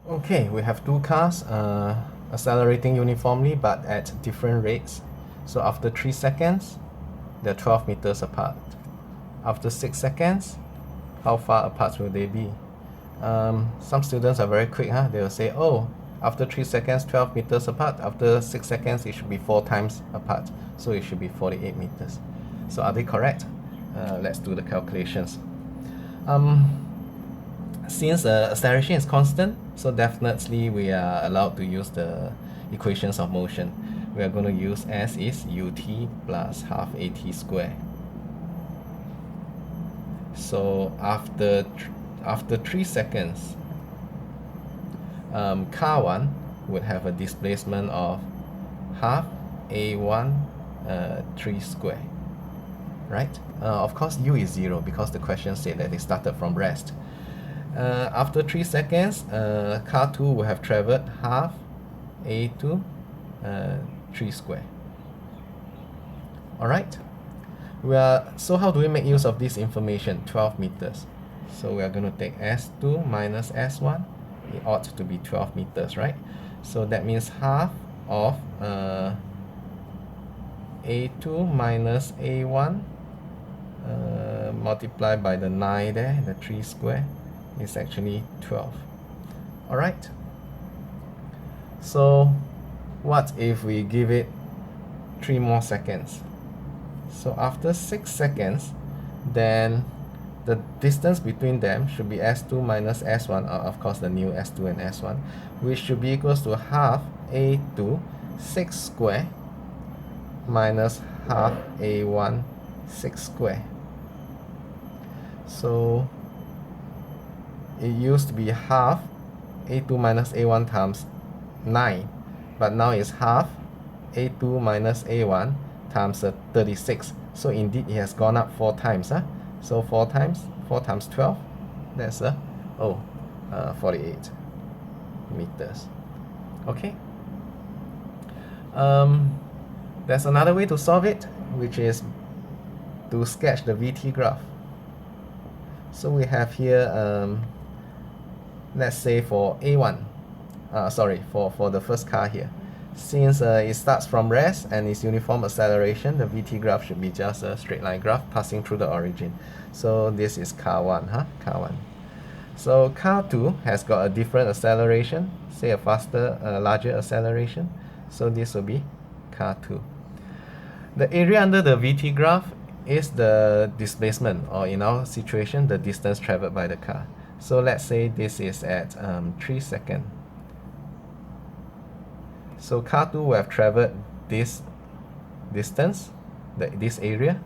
Okay, we have two cars accelerating uniformly but at different rates. So after 3 seconds, they're 12 meters apart. After 6 seconds, how far apart will they be? Some students are very quick, huh? They will say, oh, after 3 seconds, 12 meters apart. After 6 seconds, it should be 4 times apart. So it should be 48 meters. So are they correct? Let's do the calculations. Since acceleration is constant, so definitely we are allowed to use the equations of motion. We are going to use S is ut plus half at square. So after 3 seconds, car 1 would have a displacement of half a1 3 square, right? Of course u is 0 because the question said that they started from rest. After 3 seconds, car 2 will have traveled half a2 3 square. Alright, so how do we make use of this information? 12 meters. So we are going to take S2 minus S1. It ought to be 12 meters, right? So that means half of A2 minus A1 multiplied by the 9 there, the 3 square, is actually 12. Alright. So what if we give it 3 more seconds? So after 6 seconds, then the distance between them should be S2 minus S1, of course the new S2 and S1, which should be equals to half A2 6 square minus half A1 6 square. So it used to be half A2 minus A1 times 9, but now it's half A2 minus A1 times 36. So indeed it has gone up 4 times. So 4 times 12, that's 48 meters. Okay. There's another way to solve it, which is to sketch the VT graph. So we have here, let's say for A1, for the first car here. Since it starts from rest and it's uniform acceleration, the VT graph should be just a straight line graph passing through the origin. So this is car 1, car 1. So car 2 has got a different acceleration, say a faster, larger acceleration. So this will be car 2. The area under the VT graph is the displacement, or in our situation, the distance traveled by the car. So let's say this is at 3 seconds. So car 2 will have traveled this distance, this area,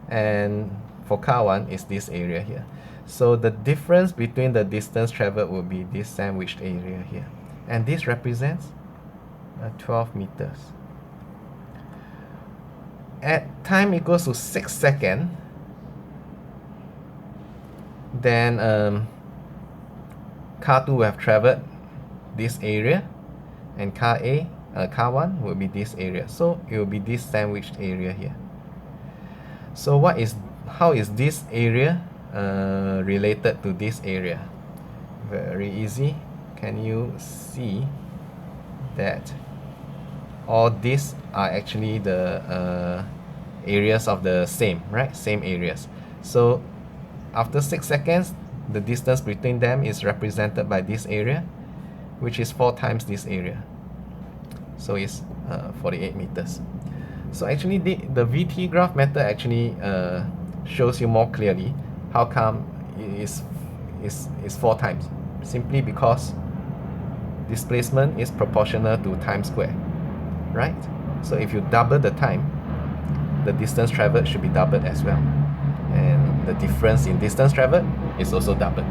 and for car 1 is this area here. So the difference between the distance traveled will be this sandwiched area here, and this represents 12 meters. At time equals to 6 seconds, then car 2 will have traveled this area, and car 1 will be this area. So it will be this sandwiched area here. So how is this area related to this area? Very easy. Can you see that all these are actually the areas of the same areas. So after 6 seconds, the distance between them is represented by this area, which is 4 times this area. So it's 48 meters. So actually the VT graph method actually shows you more clearly how come it is 4 times. Simply because displacement is proportional to time square, right? So if you double the time, the distance traveled should be doubled as well. And the difference in distance traveled is also doubled.